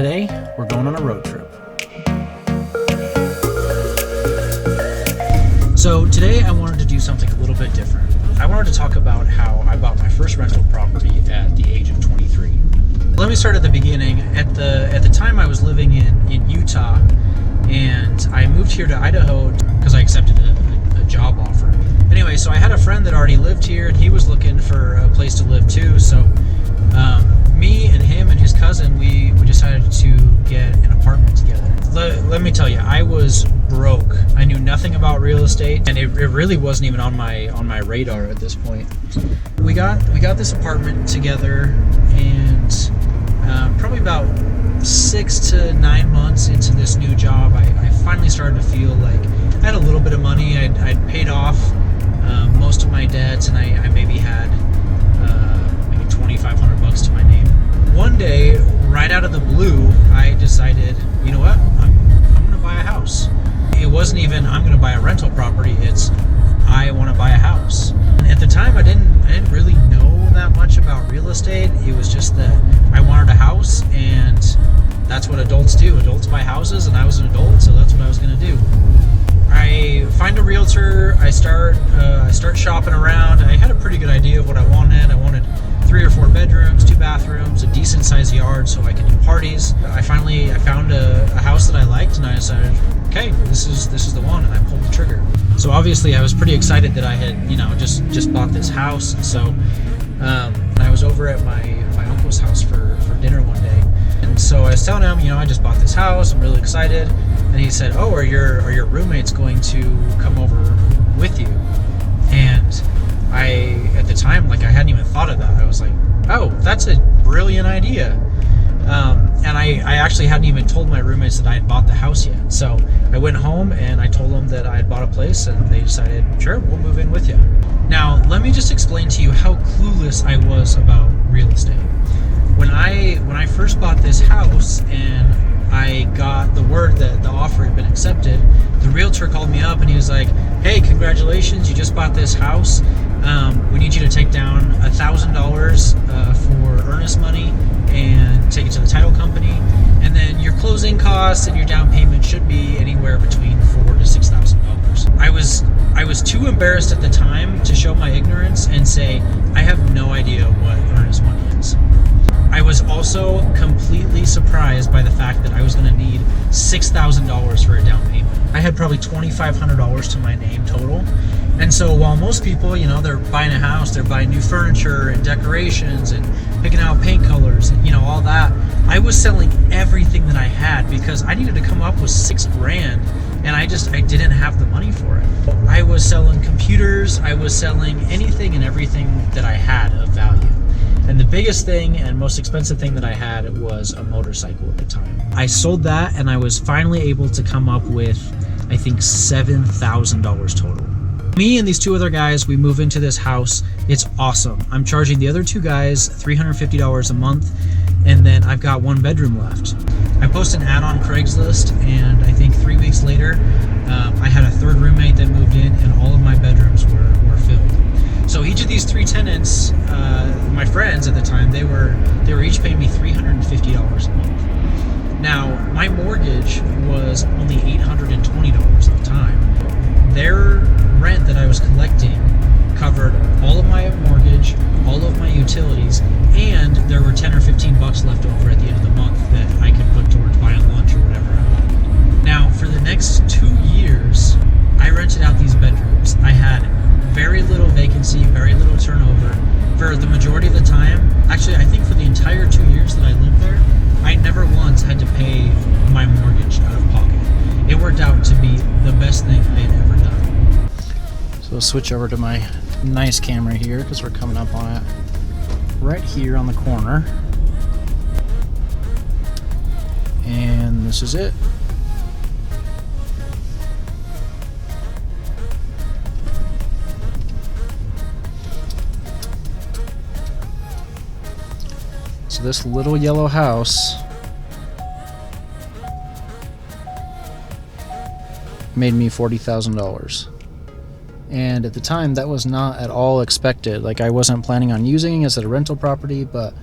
Today, we're going on a road trip. So today I wanted to do something a little bit different. I wanted to talk about how I bought my first rental property at the age of 23. Let me start at the beginning. At the time I was living in Utah, and I moved here to Idaho because I accepted a job offer. Anyway, so I had a friend that already lived here, and he was looking for a place to live too. So me and him and his cousin, we decided to get an apartment together. Let me tell you, I was broke. I knew nothing about real estate, and it really wasn't even on my radar at this point. We got this apartment together, and probably about 6 to 9 months into this new job, I finally started to feel like I had a little bit of money. I'd paid off most of my debts, and I maybe had maybe $2,500 to my name. One day, right out of the blue, I decided, you know what, I'm gonna buy a house. It wasn't even I'm gonna buy a rental property, it's I want to buy a house. And at the time I didn't really know that much about real estate. It was just that I wanted a house, and that's what adults do. Adults buy houses, and I was an adult, so that's what I was gonna do. I find a realtor, I start shopping around. I had a pretty good idea of what I wanted. I wanted 3 or 4 bedrooms, 2 bathrooms, a decent sized yard so I could do parties. I found a house that I liked, and I decided, okay, this is the one, and I pulled the trigger. So obviously I was pretty excited that I had, just bought this house. So I was over at my uncle's house for dinner one day, and so I was telling him, I just bought this house, I'm really excited. And he said, oh, are your roommates going to come over with you? And at the time, I hadn't even thought of that. I was like, oh, that's a brilliant idea. And I actually hadn't even told my roommates that I had bought the house yet. So I went home and I told them that I had bought a place, and they decided, sure, we'll move in with you. Now, let me just explain to you how clueless I was about real estate. When I first bought this house and I got the word that the offer had been accepted, the realtor called me up and he was like, hey, congratulations, you just bought this house. We need you to take down $1,000 for earnest money and take it to the title company. And then your closing costs and your down payment should be anywhere between $4,000 to $6,000. I was too embarrassed at the time to show my ignorance and say, I have no idea what earnest money is. I was also completely surprised by the fact that I was going to need $6,000 for a down payment. I had probably $2,500 to my name total. And so while most people, they're buying a house, they're buying new furniture and decorations and picking out paint colors and, all that, I was selling everything that I had because I needed to come up with $6,000, and I didn't have the money for it. I was selling computers, I was selling anything and everything that I had of value. And the biggest thing and most expensive thing that I had was a motorcycle at the time. I sold that, and I was finally able to come up with, I think, $7,000 total. Me and these 2 other guys, we move into this house. It's awesome. I'm charging the other 2 guys $350 a month, and then I've got 1 bedroom left. I posted an ad on Craigslist, and I think 3 weeks later, I had a 3rd roommate that moved in, and all of my bedrooms were filled. So each of these 3 tenants, my friends at the time, they were each paying me $350 a month. Now, my mortgage was only $820 at the time. Their rent that I was collecting covered all of my mortgage, all of my utilities, and there were $10 or $15 left over at the end of the month that I could put towards buying lunch or whatever I wanted. Now, for the next 2 years, I rented out these bedrooms. I had very little vacancy, very little turnover. For the majority of the time, actually I think for the entire 2 years that I lived there, I never once had to pay my mortgage out of pocket. It worked out to be the best thing I had ever done. So we'll switch over to my nice camera here because we're coming up on it right here on the corner. And this is it. So this little yellow house made me $40,000. And at the time, that was not at all expected. I wasn't planning on using it as a rental property, but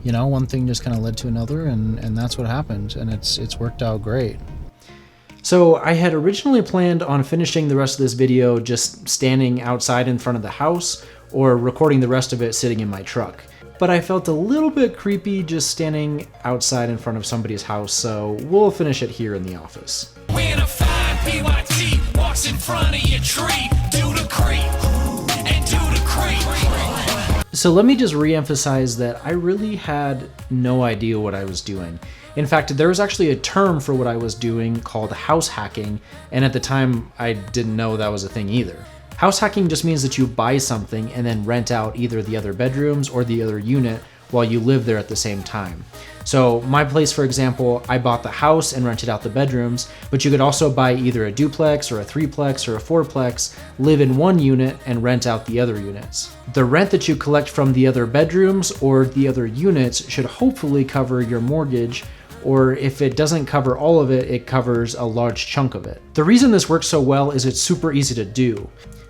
You know, one thing just kind of led to another, and that's what happened, and it's worked out great. So I had originally planned on finishing the rest of this video just standing outside in front of the house, or recording the rest of it sitting in my truck. But I felt a little bit creepy just standing outside in front of somebody's house, so we'll finish it here in the office. When a fine PYT walks in front of your tree, do the creep, and do the creep. So let me just re-emphasize that I really had no idea what I was doing. In fact, there was actually a term for what I was doing called house hacking, and at the time I didn't know that was a thing either. House hacking just means that you buy something and then rent out either the other bedrooms or the other unit while you live there at the same time. So my place, for example, I bought the house and rented out the bedrooms, but you could also buy either a duplex or a threeplex or a fourplex, live in one unit and rent out the other units. The rent that you collect from the other bedrooms or the other units should hopefully cover your mortgage, or if it doesn't cover all of it, it covers a large chunk of it. The reason this works so well is it's super easy to do.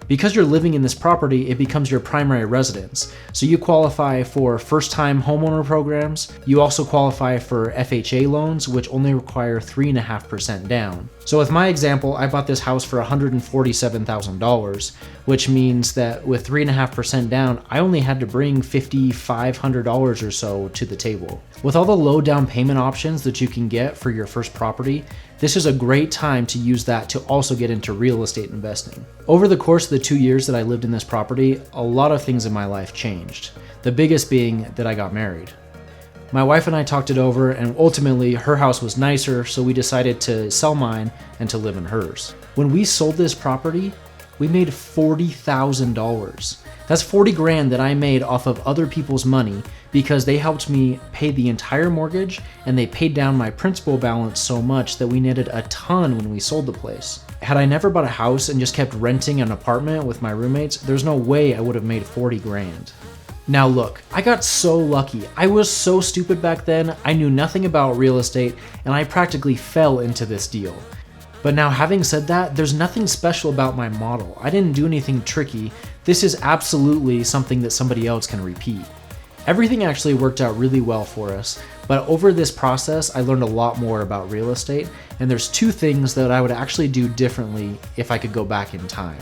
Because you're living in this property, it becomes your primary residence. So you qualify for first-time homeowner programs. You also qualify for FHA loans, which only require 3.5% down. So with my example, I bought this house for $147,000, which means that with 3.5% down, I only had to bring $5,500 or so to the table. With all the low down payment options that you can get for your first property, this is a great time to use that to also get into real estate investing. Over the course of the 2 years that I lived in this property, a lot of things in my life changed. The biggest being that I got married. My wife and I talked it over, and ultimately her house was nicer, so we decided to sell mine and to live in hers. When we sold this property, we made $40,000. That's 40 grand that I made off of other people's money because they helped me pay the entire mortgage, and they paid down my principal balance so much that we netted a ton when we sold the place. Had I never bought a house and just kept renting an apartment with my roommates, there's no way I would have made 40 grand. Now look, I got so lucky. I was so stupid back then, I knew nothing about real estate, and I practically fell into this deal. But now, having said that, there's nothing special about my model. I didn't do anything tricky. This is absolutely something that somebody else can repeat. Everything actually worked out really well for us, but over this process, I learned a lot more about real estate, and there's two things that I would actually do differently if I could go back in time.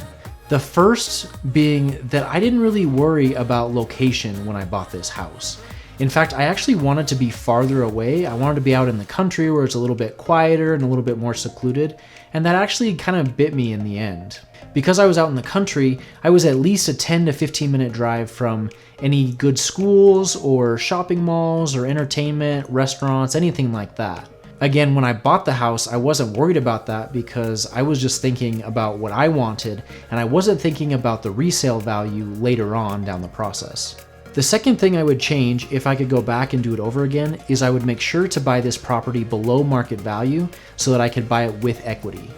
The first being that I didn't really worry about location when I bought this house. In fact, I actually wanted to be farther away. I wanted to be out in the country where it's a little bit quieter and a little bit more secluded, and that actually kind of bit me in the end. Because I was out in the country, I was at least a 10 to 15 minute drive from any good schools or shopping malls or entertainment, restaurants, anything like that. Again, when I bought the house, I wasn't worried about that because I was just thinking about what I wanted, and I wasn't thinking about the resale value later on down the process. The second thing I would change if I could go back and do it over again is I would make sure to buy this property below market value so that I could buy it with equity.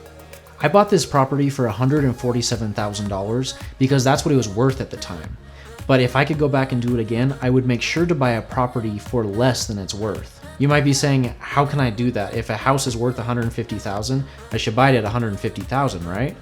I bought this property for $147,000 because that's what it was worth at the time. But if I could go back and do it again, I would make sure to buy a property for less than it's worth. You might be saying, how can I do that? If a house is worth $150,000, I should buy it at $150,000, right?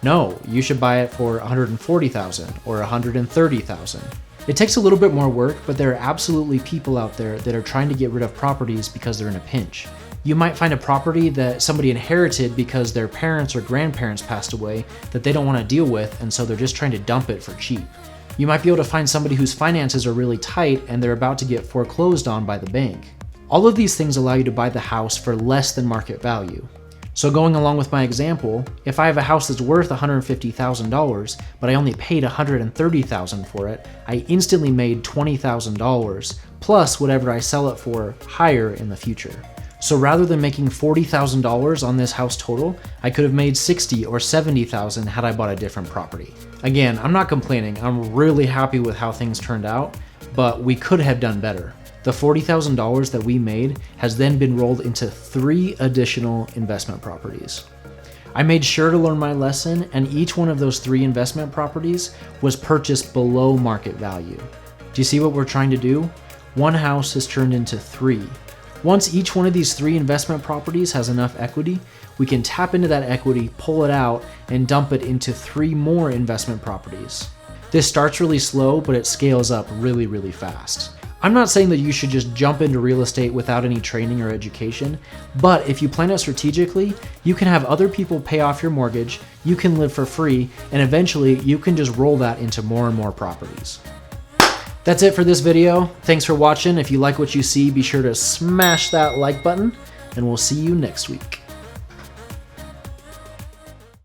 No, you should buy it for $140,000 or $130,000. It takes a little bit more work, but there are absolutely people out there that are trying to get rid of properties because they're in a pinch. You might find a property that somebody inherited because their parents or grandparents passed away that they don't want to deal with, and so they're just trying to dump it for cheap. You might be able to find somebody whose finances are really tight and they're about to get foreclosed on by the bank. All of these things allow you to buy the house for less than market value. So going along with my example, if I have a house that's worth $150,000, but I only paid $130,000 for it, I instantly made $20,000 plus whatever I sell it for higher in the future. So rather than making $40,000 on this house total, I could have made $60,000 or $70,000 had I bought a different property. Again, I'm not complaining. I'm really happy with how things turned out, but we could have done better. The $40,000 that we made has then been rolled into 3 additional investment properties. I made sure to learn my lesson, and each one of those 3 investment properties was purchased below market value. Do you see what we're trying to do? One house has turned into 3. Once each one of these 3 investment properties has enough equity, we can tap into that equity, pull it out, and dump it into 3 more investment properties. This starts really slow, but it scales up really, really fast. I'm not saying that you should just jump into real estate without any training or education, but if you plan it strategically, you can have other people pay off your mortgage, you can live for free, and eventually you can just roll that into more and more properties. That's it for this video. Thanks for watching. If you like what you see, be sure to smash that like button, and we'll see you next week.